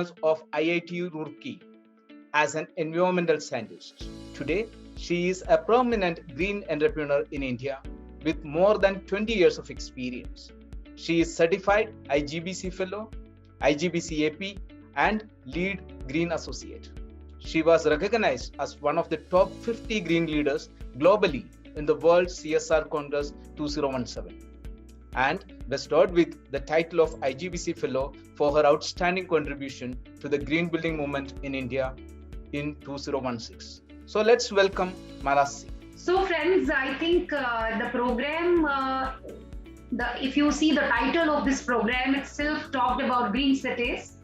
honors of IIT Roorkee as an environmental scientist. Today, she is a prominent green entrepreneur in India with more than 20 years of experience. She is certified IGBC Fellow, IGBC AP, and Lead Green Associate. She was recognized as one of the top 50 green leaders globally in the World CSR Congress 2017 and bestowed with the title of IGBC Fellow for her outstanding contribution to the green building movement in India in 2016. So let's welcome Marasi. So friends, I think the program, if you see the title of this program itself talked about green cities.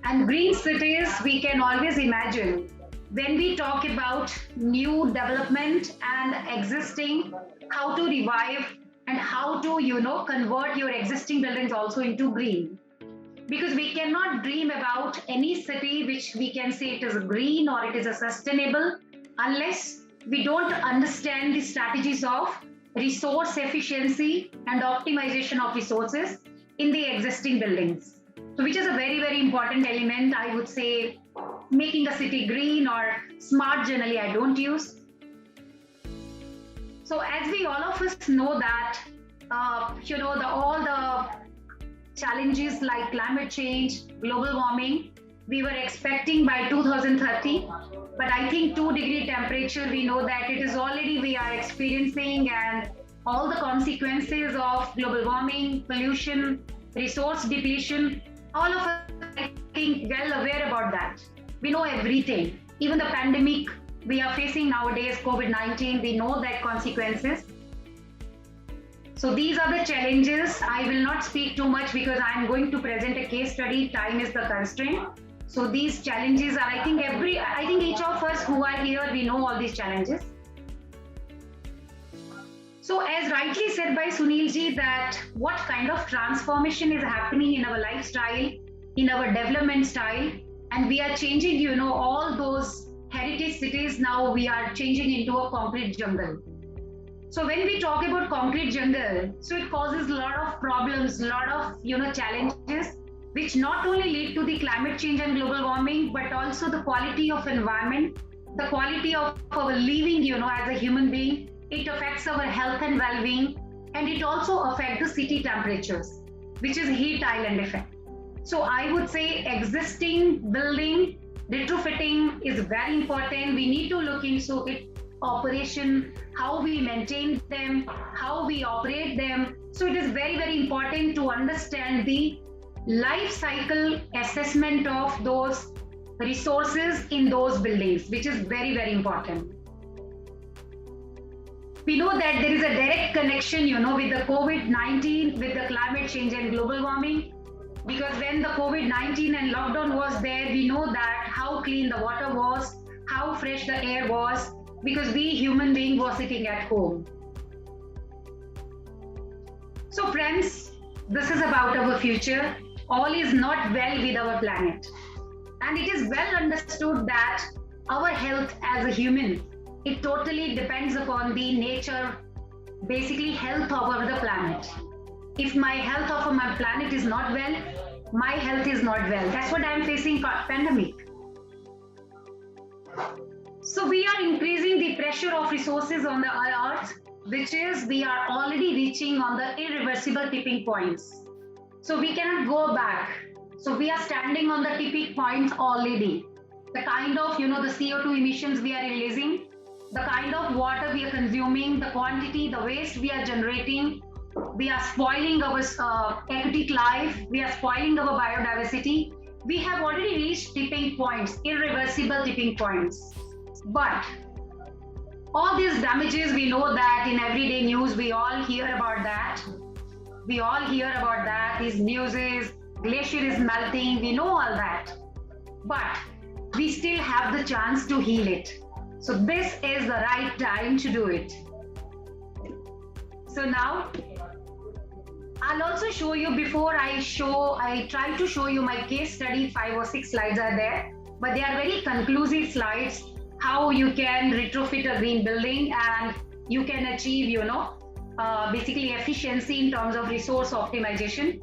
And green cities we can always imagine when we talk about new development and existing, how to revive and how to, convert your existing buildings also into green. Because we cannot dream about any city which we can say it is green or it is a sustainable unless we don't understand the strategies of resource efficiency and optimization of resources in the existing buildings. So which is a very, very important element, I would say, making a city green or smart generally I don't use. So as we all of us know that, all the challenges like climate change, global warming, we were expecting by 2030, but I think 2-degree temperature, we know that it is already we are experiencing, and all the consequences of global warming, pollution, resource depletion, all of us, I think, well aware about that. We know everything. Even the pandemic we are facing nowadays, COVID-19, we know that consequences. So these are the challenges. I will not speak too much because I am going to present a case study. Time is the constraint. So these challenges are, I think each of us who are here, we know all these challenges. So as rightly said by Sunil ji, that what kind of transformation is happening in our lifestyle, in our development style, and we are changing, all those heritage cities now we are changing into a concrete jungle. So when we talk about concrete jungle, so it causes a lot of problems, a lot of, challenges, which not only lead to the climate change and global warming, but also the quality of environment, the quality of our living, as a human being. It affects our health and well-being, and it also affects the city temperatures, which is heat island effect. So I would say existing building retrofitting is very important. We need to look into it, operation, how we maintain them, how we operate them. So it is very, very important to understand the life cycle assessment of those resources in those buildings, which is very, very important. We know that there is a direct connection, with the COVID-19, with the climate change and global warming, because when the COVID-19 and lockdown was there, we know that how clean the water was, how fresh the air was, because we human beings were sitting at home. So friends, this is about our future. All is not well with our planet. And it is well understood that our health as a human, it totally depends upon the nature, basically health of the planet. If my health of my planet is not well, my health is not well. That's what I'm facing pandemic. So we are increasing the pressure of resources on the earth, which is we are already reaching on the irreversible tipping points. So we cannot go back. So we are standing on the tipping points already. The kind of, the CO2 emissions we are releasing, the kind of water we are consuming, the quantity, the waste we are generating, we are spoiling our aquatic life, we are spoiling our biodiversity. We have already reached tipping points, irreversible tipping points. But all these damages, we know that in everyday news, we all hear about that. We all hear about that. These news is, glacier is melting, we know all that. But we still have the chance to heal it. So this is the right time to do it. So now, I'll also show you before I try to show you my case study. 5 or 6 slides are there, but they are very conclusive slides, how you can retrofit a green building and you can achieve, basically efficiency in terms of resource optimization.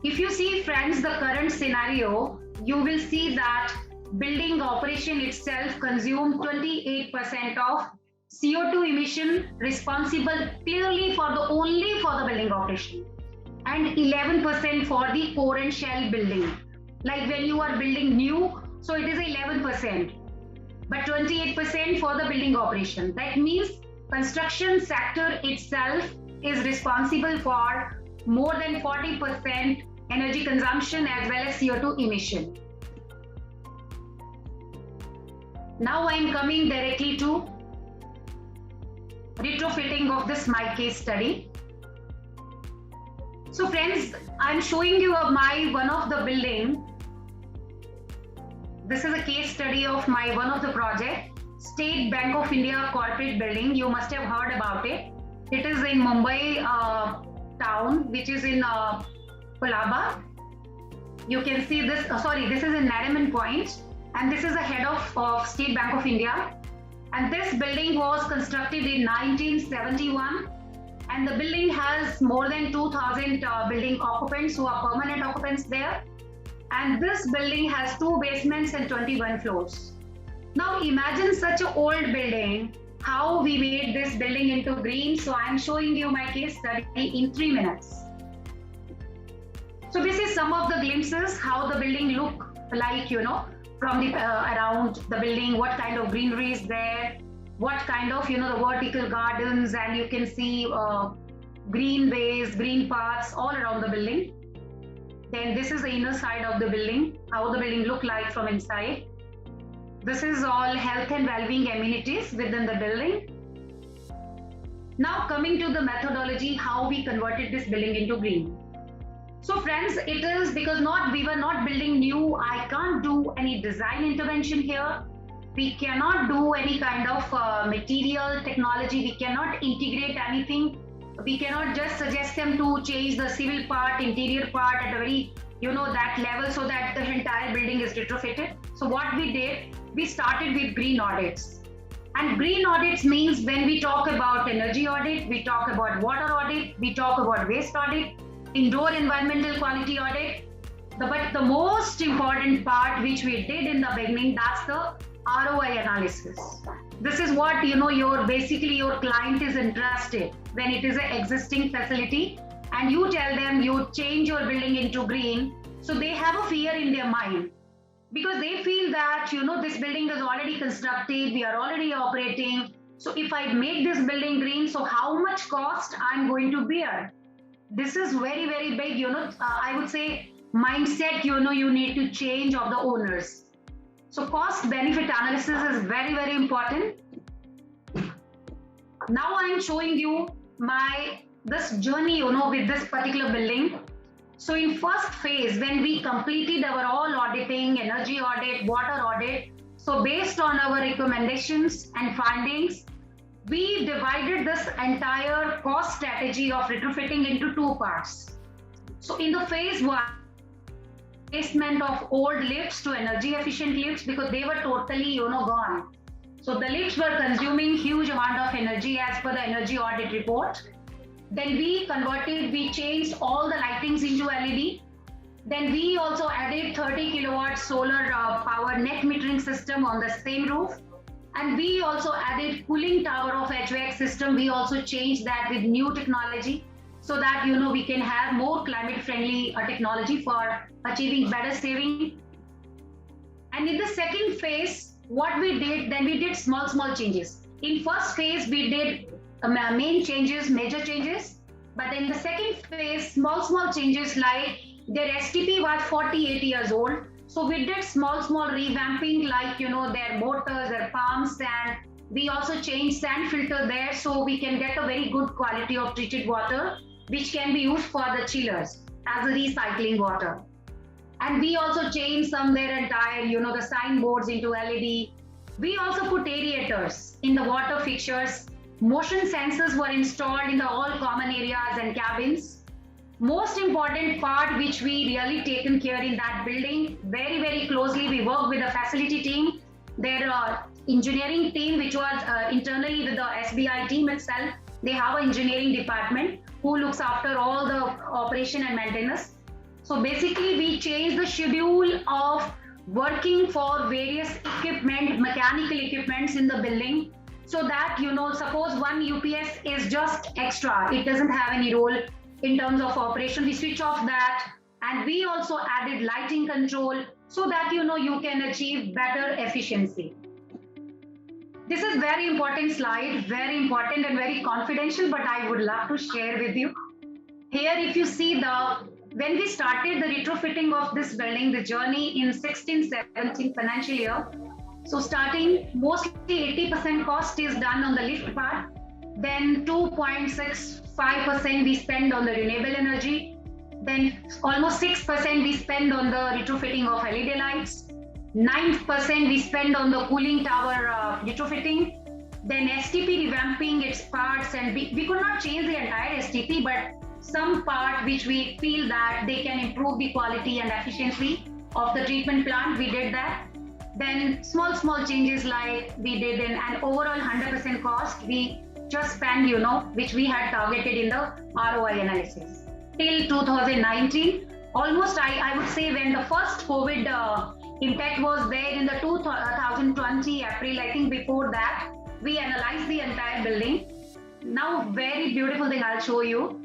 If you see, friends, the current scenario, you will see that building operation itself consume 28% of CO2 emission responsible clearly for the only for the building operation, and 11% for the core and shell building. Like when you are building new, so it is 11%, but 28% for the building operation. That means construction sector itself is responsible for more than 40% energy consumption as well as CO2 emission. Now I am coming directly to retrofitting of this my case study. So friends, I'm showing you my one of the building. This is a case study of my one of the project, State Bank of India corporate building. You must have heard about it. It is in Mumbai town, which is in Colaba. You can see this, this is in Nariman Point, and this is the head of State Bank of India. And this building was constructed in 1971, and the building has more than 2,000 building occupants who are permanent occupants there. And this building has 2 basements and 21 floors. Now imagine such an old building, how we made this building into green. So I'm showing you my case study in 3 minutes. So this is some of the glimpses how the building look like, from the around the building, what kind of greenery is there, what kind of, the vertical gardens, and you can see green ways, green paths all around the building. Then this is the inner side of the building, how the building look like from inside. This is all health and well-being amenities within the building. Now coming to the methodology, how we converted this building into green. So friends, it is because we were not building new. I can't do any design intervention here. We cannot do any kind of material technology. We cannot integrate anything. We cannot just suggest them to change the civil part, interior part at a very, that level so that the entire building is retrofitted. So what we did, we started with green audits. And green audits means when we talk about energy audit, we talk about water audit, we talk about waste audit, indoor environmental quality audit. But the most important part which we did in the beginning, that's the ROI analysis. This is what, basically your client is interested when it is an existing facility and you tell them you change your building into green. So they have a fear in their mind because they feel that, this building is already constructed, we are already operating. So if I make this building green, so how much cost I'm going to bear? This is very, very big, I would say mindset, you need to change of the owners. So cost benefit analysis is very, very important. Now I'm showing you this journey, with this particular building. So in first phase, when we completed our all auditing, energy audit, water audit, so based on our recommendations and findings, we divided this entire cost strategy of retrofitting into 2 parts. So in the phase 1, replacement of old lifts to energy efficient lifts because they were totally, gone. So the lifts were consuming huge amount of energy as per the energy audit report. Then we changed all the lightings into LED. Then we also added 30 kilowatt solar power net metering system on the same roof. And we also added cooling tower of HVAC system. We also changed that with new technology so that, we can have more climate friendly technology for achieving better saving. And in the second phase, what we did, then we did small changes. In first phase, we did main changes, major changes. But in the second phase, small changes like their STP was 48 years old. So we did small revamping like, their motors, their pumps, and we also changed sand filter there so we can get a very good quality of treated water, which can be used for the chillers as a recycling water. And we also changed their entire, the signboards into LED. We also put aerators in the water fixtures. Motion sensors were installed in all common areas and cabins. Most important part which we really taken care in that building, very, very closely, we work with the facility team, their engineering team, which was internally with the SBI team itself. They have an engineering department who looks after all the operation and maintenance. So basically, we changed the schedule of working for various equipment, mechanical equipments in the building, so that, suppose one UPS is just extra, it doesn't have any role in terms of operation, we switch off that. And we also added lighting control so that, you can achieve better efficiency. This is very important slide, very important and very confidential, but I would love to share with you. Here, if you see when we started the retrofitting of this building, the journey in 16-17 financial year, so starting mostly 80% cost is done on the lift part, then 2.65% we spend on the renewable energy, then almost 6% we spend on the retrofitting of LED lights, 9% we spend on the cooling tower retrofitting, then STP revamping its parts, and we could not change the entire STP, but some part which we feel that they can improve the quality and efficiency of the treatment plant, we did that. Then small changes like we did in an overall 100% cost, we just spent, which we had targeted in the ROI analysis. Till 2019, almost I would say when the first COVID impact was there in the 2020 April, I think before that, we analyzed the entire building. Now, very beautiful thing I'll show you.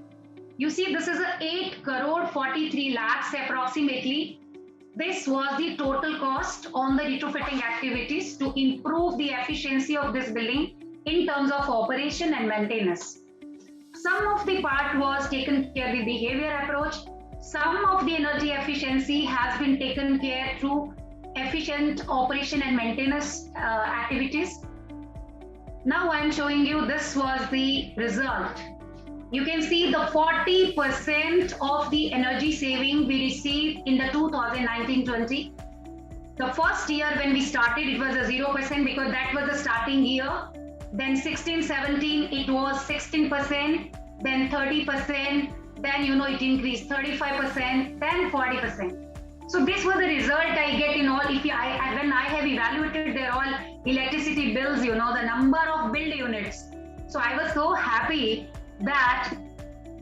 You see, this is a 8 crore 43 lakhs approximately. This was the total cost on the retrofitting activities to improve the efficiency of this building in terms of operation and maintenance. Some of the part was taken care with behavior approach. Some of the energy efficiency has been taken care through efficient operation and maintenance activities. Now I'm showing you, this was the result. You can see the 40% of the energy saving we received in the 2019-20. The first year when we started, it was a 0% because that was the starting year. Then 16-17, it was 16%, then 30%, then it increased 35%, then 40%. So this was the result I get in all. When I have evaluated their all electricity bills, the number of build units. So I was so happy that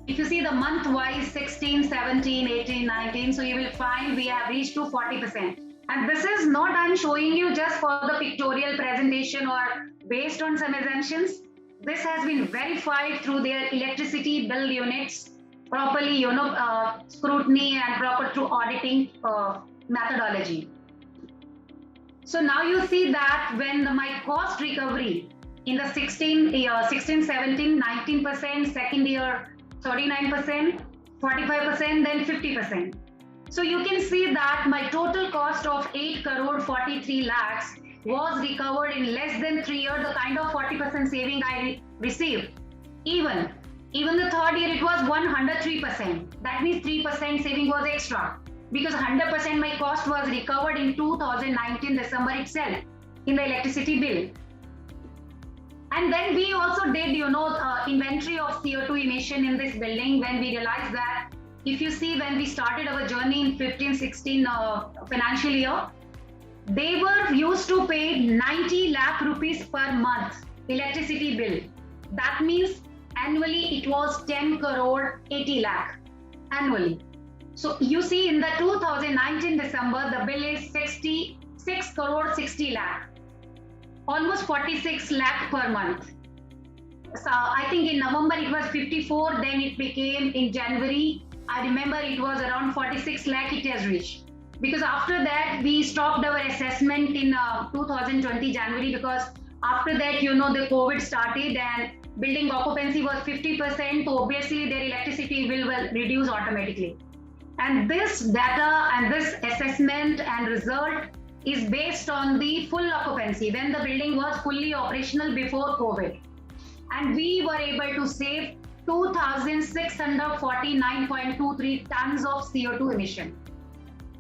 if you see the month-wise 16, 17, 18, 19, so you will find we have reached to 40%. And this is not I'm showing you just for the pictorial presentation or based on some assumptions. This has been verified through their electricity bill units, properly, scrutiny and proper through auditing methodology. So now you see that when my cost recovery in the 16, 17, 19%, second year 39%, 45%, then 50%. So you can see that my total cost of 8 crore 43 lakhs was recovered in less than 3 years, the kind of 40% saving I received. Even the third year, it was 103%. That means 3% saving was extra because 100% my cost was recovered in 2019 December itself in the electricity bill. And then we also did, inventory of CO2 emission in this building when we realized that if you see when we started our journey in 15-16 financial year, they were used to pay 90 lakh rupees per month electricity bill. That means annually it was 10 crore 80 lakh annually. So you see in the 2019 December, the bill is 66 crore 60 lakh. Almost 46 lakh per month. So I think in November it was 54, then it became in January, I remember it was around 46 lakh it has reached. Because after that, we stopped our assessment in 2020 January because after that, the COVID started and building occupancy was 50%, so obviously their electricity bill will reduce automatically. And this data and this assessment and result is based on the full occupancy when the building was fully operational before COVID. And we were able to save 2,649.23 tons of CO2 emission.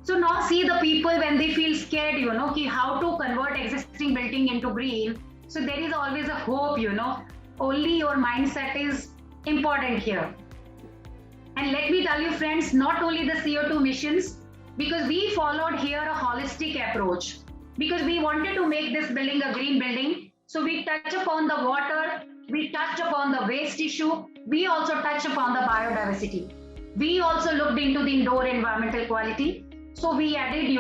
So now see the people when they feel scared, how to convert existing building into green. So there is always a hope, only your mindset is important here. And let me tell you friends, not only the CO2 emissions, because we followed here a holistic approach, because we wanted to make this building a green building. So we touch upon the water, we touched upon the waste issue, we also touch upon the biodiversity. We also looked into the indoor environmental quality. So we added,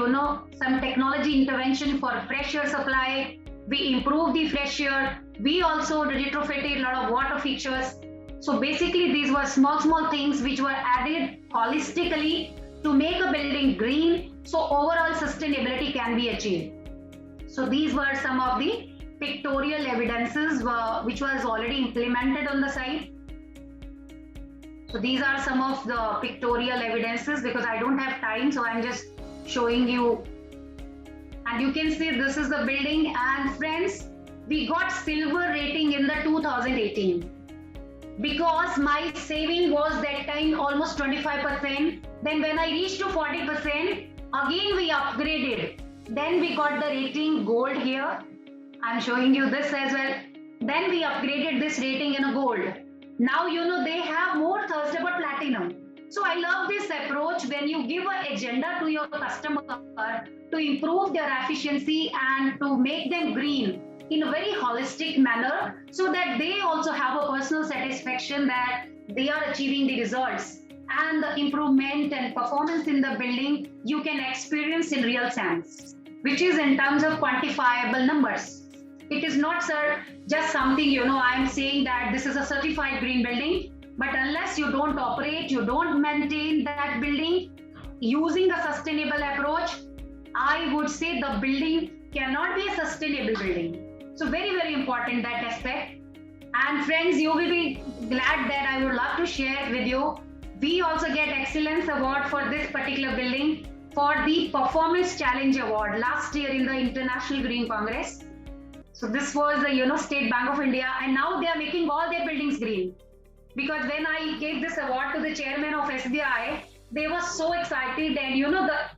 some technology intervention for fresh air supply. We improved the fresh air. We also retrofitted a lot of water features. So basically, these were small things which were added holistically to make a building green, so overall sustainability can be achieved. So these were some of the pictorial evidences which was already implemented on the site. So these are some of the pictorial evidences, because I don't have time, so I'm just showing you. And you can see this is the building. And friends, we got silver rating in the 2018 because my saving was that time almost 25%. Then when I reached to 40%, again we upgraded. Then we got the rating gold here. I'm showing you this as well. Then we upgraded this rating in a gold. Now, they have more thirst about platinum. So I love this approach when you give an agenda to your customer to improve their efficiency and to make them green in a very holistic manner, so that they also have a personal satisfaction that they are achieving the results, and the improvement and performance in the building you can experience in real sense, which is in terms of quantifiable numbers. It is not, sir, just something, I'm saying that this is a certified green building, but unless you don't operate, you don't maintain that building using a sustainable approach, I would say the building cannot be a sustainable building. So very important, that aspect. And friends, you will be glad that I would love to share with you. We also get Excellence Award for this particular building for the Performance Challenge Award last year in the International Green Congress. So this was the State Bank of India, and now they are making all their buildings green. Because when I gave this award to the chairman of SBI, they were so excited, and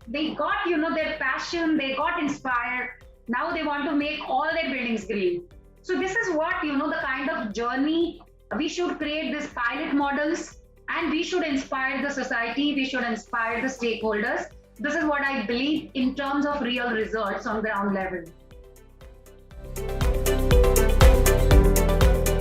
they got their passion, they got inspired. Now they want to make all their buildings green. So this is what the kind of journey we should create, these pilot models, and we should inspire the society, we should inspire the stakeholders. This is what I believe in terms of real results on ground level.